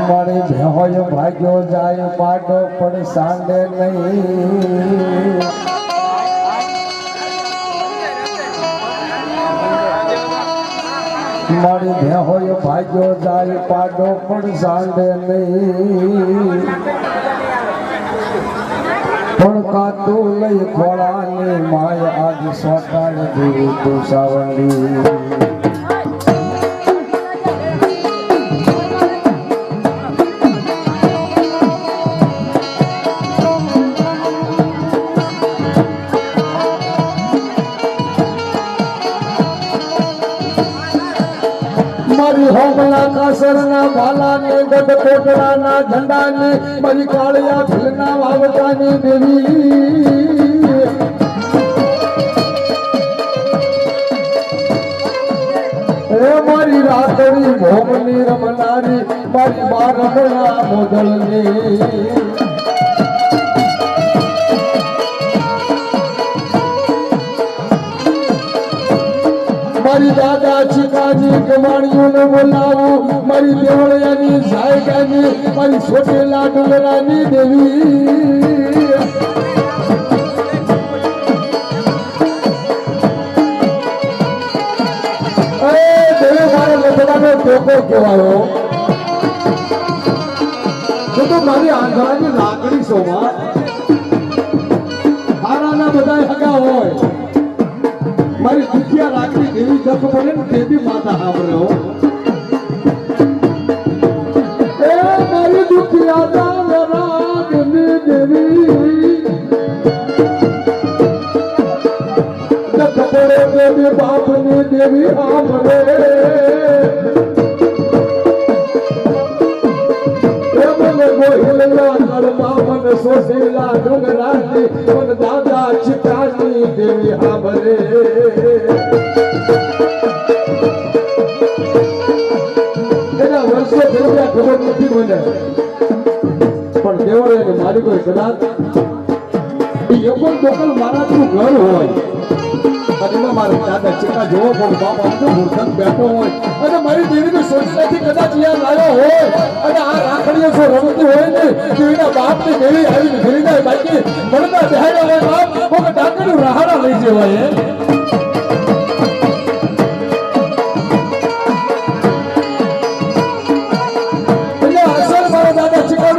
મારી ભેહોય ભાગ્યો જાય પાડો પણ સાંડે નહીં મારી ભેહોય ભાગ્યો જાય પાડો પણ સાંડે નહીં પણ કાતું લઈ ખોળાની માય આજ સોટાળ દીધી તું સાવલી મારી હોમલા કાસરના ભાલાને ગઢ કોટડાના ઝંડાને મારી કાળિયા ફૂલના વાવટાની દેવી એ મારી રાતડી ભોમની રમનારી મારી બારમણા મોદલની મારી દાદા ચિકાજી કમાણીઓને બોલાવું મારી દેવળિયાની સાયકાની મારી છોટેલા ડુંગરાની દેવી દેવી મારે લખવાનો ટોકો કહેવાયો તો મારી આંધળાની લાકડી શોમાં હારાના બધા હગા હોય મારી દુખિયા રાખડી દેવી જપ પડે ને દેવી માતા સાંભળ્યો એ મારી દુખિયા રાખડી દેવી જપ પડે દેવી બાપની દેવી સાંભળે એ મને ગોહિલના નળમાં મને સોસેલા ડુંગરાની મને દાદા ચિકાની દેવી સાંભળે ખબર નથી મને પણ દેવળે મારી કોઈ કદાચ એકલ દોકલ મારા ઘર હોય અને એમાં મારા દાદા ચિકા જોવો પણ બાપા મૂર્ખન બેઠો હોય અને મારી દેવીની સોચનાથી કદાચ યાદ આવ્યો હોય અને આ રાખડીઓ જો રમતી હોય ને દેવીના બાપની દેવી આવીને ઘરી જાય બાકી મળતા બેહાડ્યા હોય બાપ કોક ડાકનું રહાડા લઈ જવાય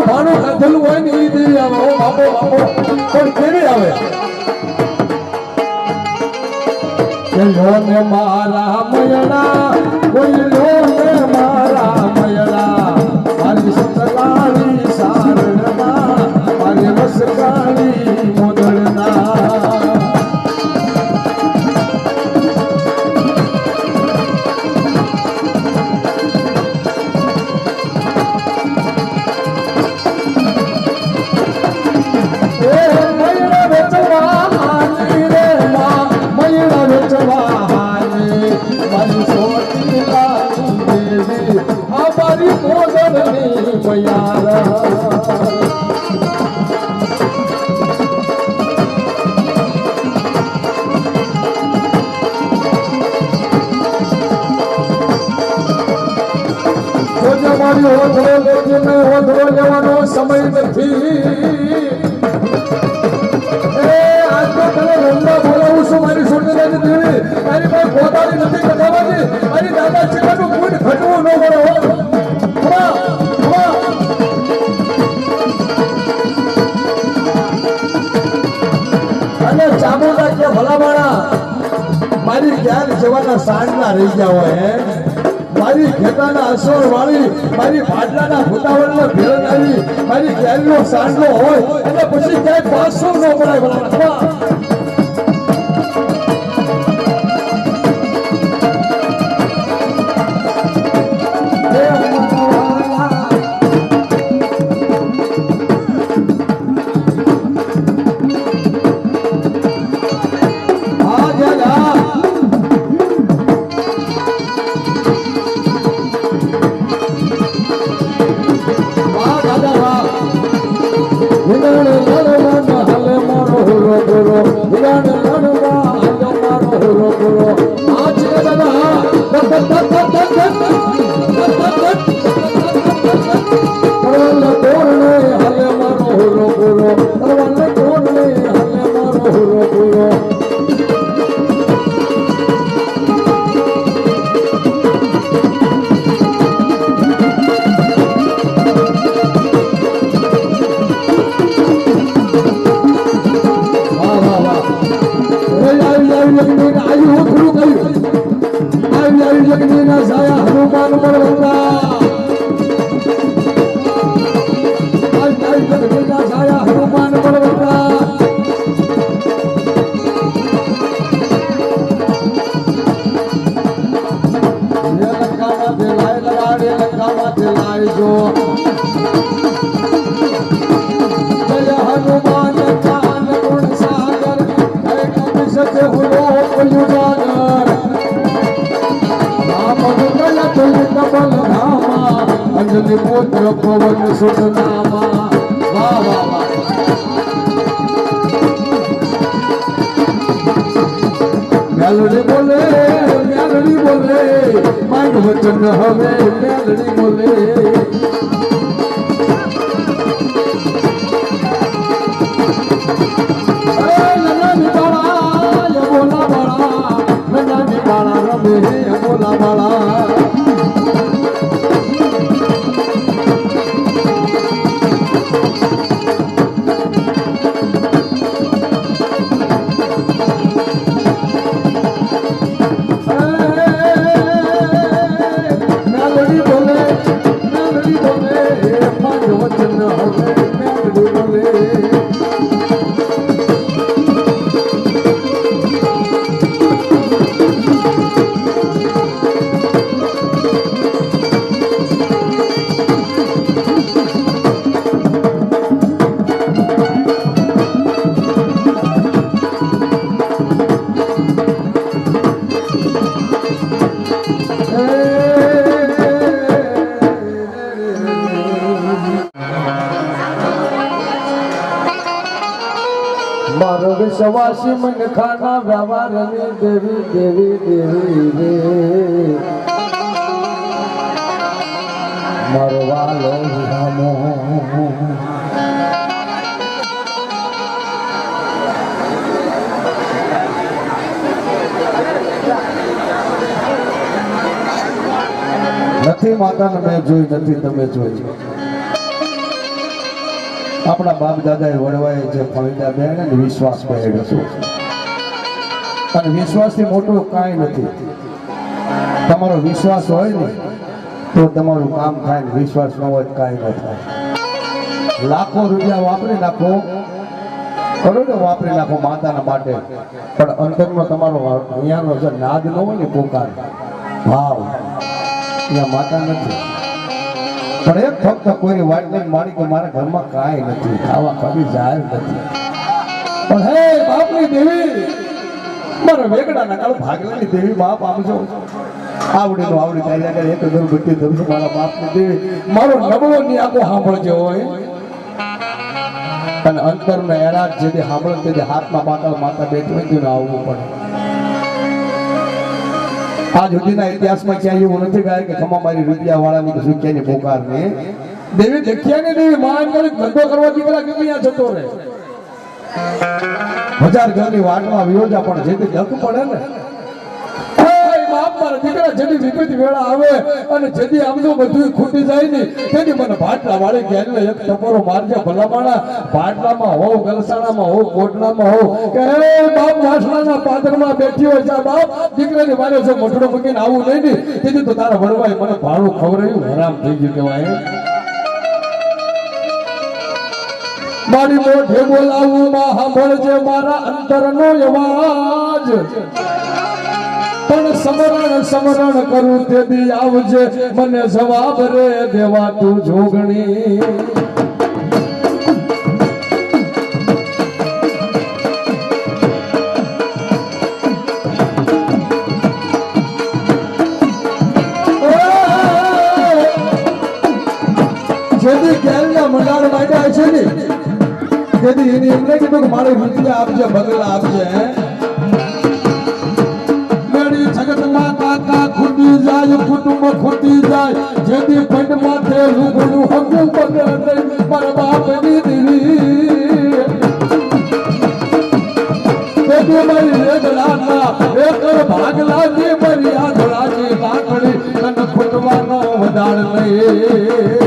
ભાણું ખાધેલું હોય ને એ દેવી આવે બાપો બાપો પણ કેવી આવે લોને મારા મયણા કોઈ લોને મારા મયણા મારી સતલાણી સારણમાં મારી મસ્કાણી મોદળના લેવાનો સમય નથી બોલાવું છું મારી છોકરી દેવી મારી પાસે પોતાની નથી કહેવાની મારી દાદા ચિકાનું કોઈ ઘટવું ન પડે અને ચામુંડા કે ભલામાણા મારી જ્ઞાન જવાના સાંજના રહી ગયા હોય મારી ખેતાના અસર વાળી મારી ભાડલાના ભૂતાવળના ભેરનારી મારી ગેરનો સાંડલો હોય અને પછી ક્યાંય પાછો ન પડાય ભલા દેવીના સાયા હનુમાન બળવંતા દેવીના સાયા હનુમાન બળવંતા લંકામાં લાય લગાડે લંકામાં લાય જો જય હનુમાન કાન ગુણ સાગર હે કપિ સતે હુલો યુજાગર નામ ગગન તુલ કમલ ધામા અંજલિ પુત્ર પવન સુત નામા વાહ વાહ વાહ મેલડી બોલે માંગ વચન હવે મેલડી બોલે બોલા બાળા મારો વિશ્વાસી મન ખાના વ્યવહારની દેવી દેવી દેવી રે મારો વાલો રામો નથી માતાને મેં જોઈ નથી તમે જોઈ આપણા બાપ દાદાએ વડવાએ જે ફળિયા બેન ને વિશ્વાસ પહેર્યો છે અને વિશ્વાસથી મોટું કાંઈ નથી તમારો વિશ્વાસ હોય ને તો તમારું કામ થાય ને વિશ્વાસ ન હોય કાંઈ ન થાય લાખો રૂપિયા વાપરી નાખો કરો ને વાપરી નાખો માતાના માટે પણ અંતરમાં તમારો અહીંયાનો જે નાદ ન હોય ને પોકાર ભાવ ત્યાં માતા નથી પણ એક ફક્ત કોઈ વાત નહીં મારી કે મારા ઘરમાં કાંઈ નથી ખાવા કદી જાહેર નથી પણ હે બાપની દેવી મારા વેગડાના કાળ ભાગલાની દેવી બાપ આપજો આવડી નો આવડી કાઢ્યા કરે એક દર બધી ધરશું મારા બાપની દેવી મારો નબળો ની આખો સાંભળજો હોય અને અંતરમાં એના જે સાંભળે તે હાથમાં પાતળ માતા બેઠી હોય તેને આવવું પડે આજ સુધીના ઇતિહાસમાં ક્યાંય એવું નથી ગાય કે ખમા મારી રૂપિયા વાળાની કે સુખ્યાની પોકાર ને દેવી દેખ્યા ને દેવી માન કરી ધંધો કરવાથી પેલા ગમ્યા જતો રહે 1000 ઘરની વાટમાં વિયોજા પણ જેથી જતું પડે ને બાપ મારા દીકરા જેની વિપરીત વેળા આવે અને જેથી આમજો બધું ખૂટી જાય ને તેથી મને ભાટલા વાળી ગયા એક ટપોરો મારજે ભલામાણા ભાટલામાં હોવ ગલસાણામાં હોવ કોટલામાં હોવ કે હે બાપ વાસણાના પાદરમાં બેઠી હોય છે બાપ દીકરાની મારે જો મોઢડો મૂકીને આવું નહીં ને તેથી તો તારા વડવાએ મને ભાડું ખવડાવ્યું હરામ થઈ ગયું કહેવાય મારી મોઢે બોલાવું માં સાંભળજે મારા અંતરનો અવાજ પણ સમરણ કરું તે દી આવજે મને જવાબ રે દેવા તું જોગણી જેથી કેલના મંડાળ માંડ્યા છે ને તેથી એની એમને કીધું કે મારે રૂપિયા આપજે બગલા આપજે ખૂટી જાય કુટુંબ ખૂટી જાય જેથી પંડ માથે લુગડું હગું પગડે મારા બાપની દીવી તેથી મારી રેગડાના એકર ભાગલાની મારી આધળાની લાકડી તને ખૂટવાનો વધાર નહીં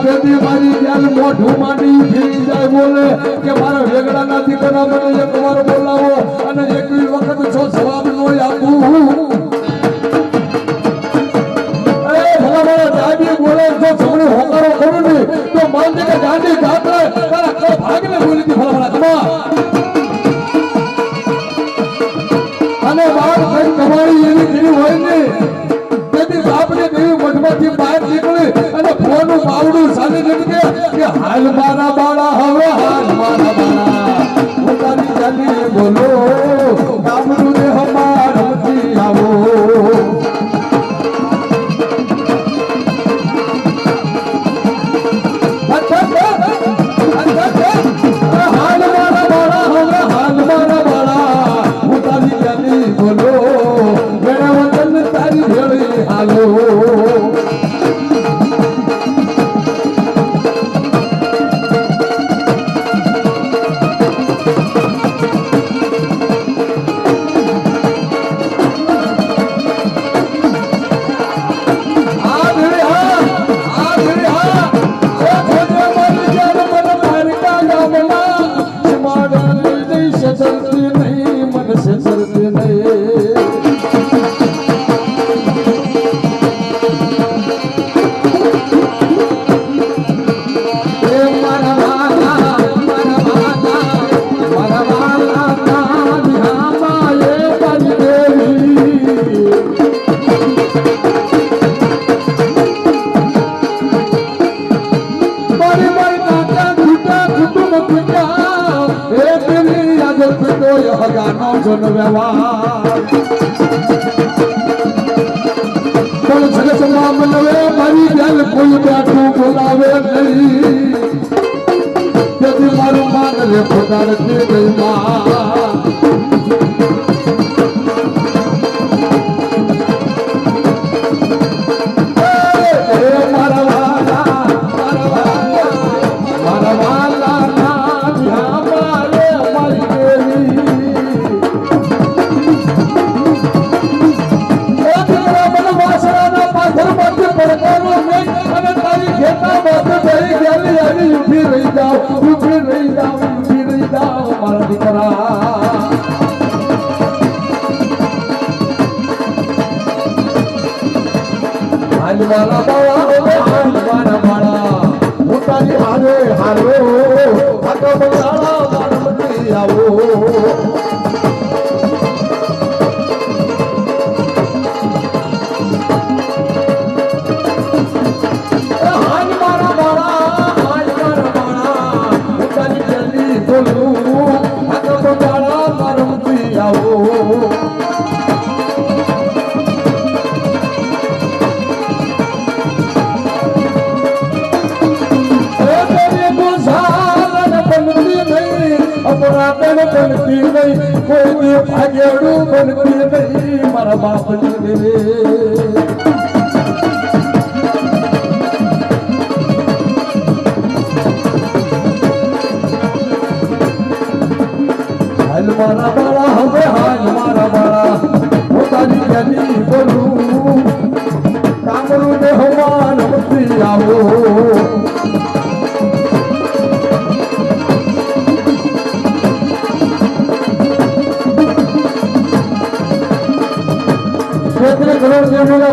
તેથી મારી જ્ઞાન મોઢું માંડી ફેરી જાય બોલે કે મારા વેગડાના દીકરા મને એક વાર બોલાવો અને એક અને વાત કઈ કમાણી એવી કરી હોય ને તેથી બાપને દેવી મઠમાંથી બહાર નીકળી અને ફોનું બાવડું સાલી દીધું કે હાલ મારા બાળા હવે હાલ મારા બાળા પોતાની જાની બોલો ગામડું ને હમાર રમતી આવો મારી બેન કોઈ બેઠું બોલાવે નહીં તેથી મારું માન રે ફોટાડતી ગઈ કોઈ ભાગ્યડું બનતી નહીં મારા બાપ હાલ મારા બાળા હવે હાલ મારા બાળા પોતાની જાની બોલું કામરું ને હવા રમતી આવો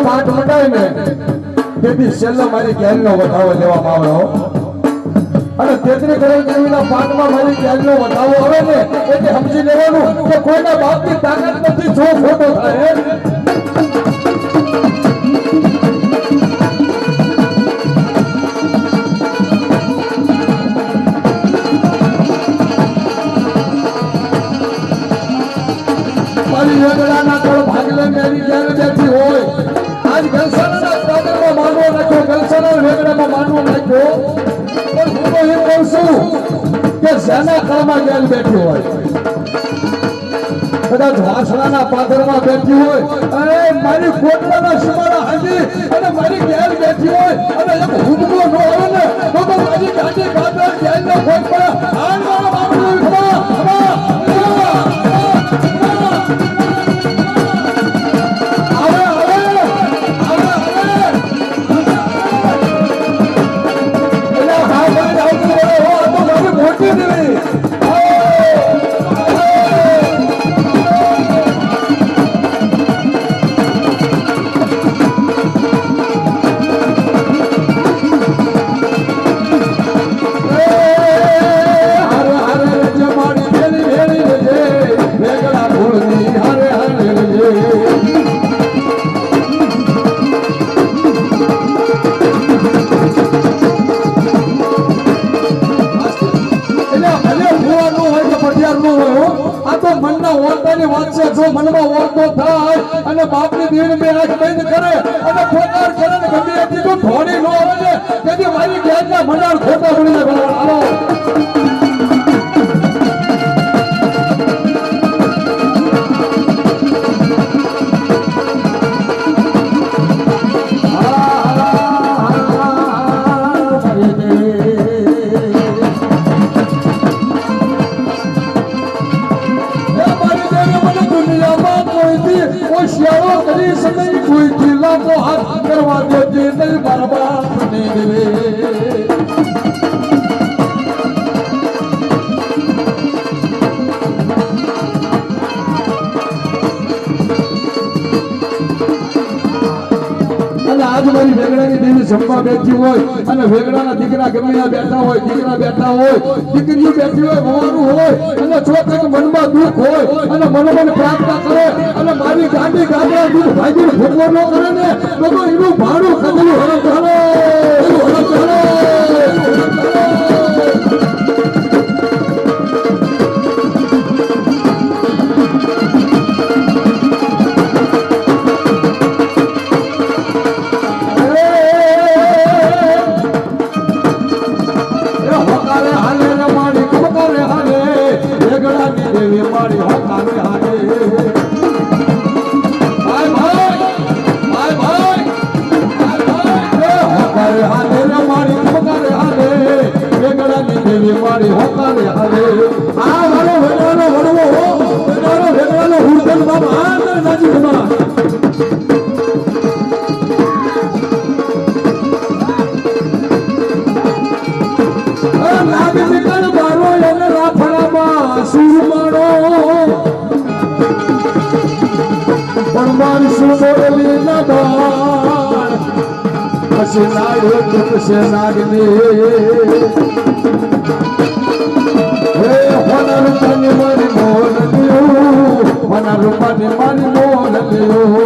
પાઠ મંડાય ને તેથી છેલ્લો મારી જ્ઞાનનો વધાવો લેવામાં આવ્યો અને 33 કરોડ દેવીના પાઠમાં મારી જ્ઞાનનો વધાવો આવે ને એટલે સમજી લેવાનું કે કોઈના બાપની તાકાત નથી જો ખોટો થાય મારી વેગડાના તળ ભાગલે મેરી જ્યારે બેઠી હોય આજ ગલસાના પાદરમાં માનવો નાખ્યો ગલસાના વેગડામાં માનવો નાખ્યો પણ હું તો એમ કહું છું કે જેના કળમાં ગેલ બેઠી હોય કદાચ વાસણાના પાદરમાં બેઠી હોય અને મારી કોટલાના સીમાડા હાજી અને મારી ગેલ બેઠી હોય અને એક હુમલો ન આવે ને તો મારી ગાડી કાદર ગેલનો ખોટ પડે હાલ મારા બાપનું ખબર ઓળતો થાય અને બાપની દીન બે આંખ બંધ કરે અને પોકાર કરે ને ગમે એટલી તો થોડી નો આવે ને તેથી મારી ગેરના ભંડાર ખોટા પડીને ભલા હાલો શિયાળો કરી સમય કોઈ ખીલાતો હાથ કરવા દેજે નહીં મારા બાપ ને દેવે આજ મારી વેગડાની દેવી જમવા બેઠી હોય અને વેગડાના દીકરા ગમે બેઠા હોય દીકરા બેઠા હોય દીકરીઓ બેઠી હોય હોવાનું હોય અને જો કંઈક મનમાં દુઃખ હોય અને મનોમન પ્રાર્થના કરે અને મારી ગાડી ગાડા દુઃખ ભાગીને ભૂખવો ન કરે ને તો એનું ભાડું કદલું હરક હલો હરક હલો મારી હોકારે હાલે આ મારો વેગળાનો વડવો હો વેગળાનો હુરદન બાબા આ નાજી બના આ નાગી નીકળ બારો એને રાફડામાં સુરમાણો પણ મારી સુમોરલી ના બાણ પછી નાયો તો પછી નાગને Mana lupa ni mani mola leo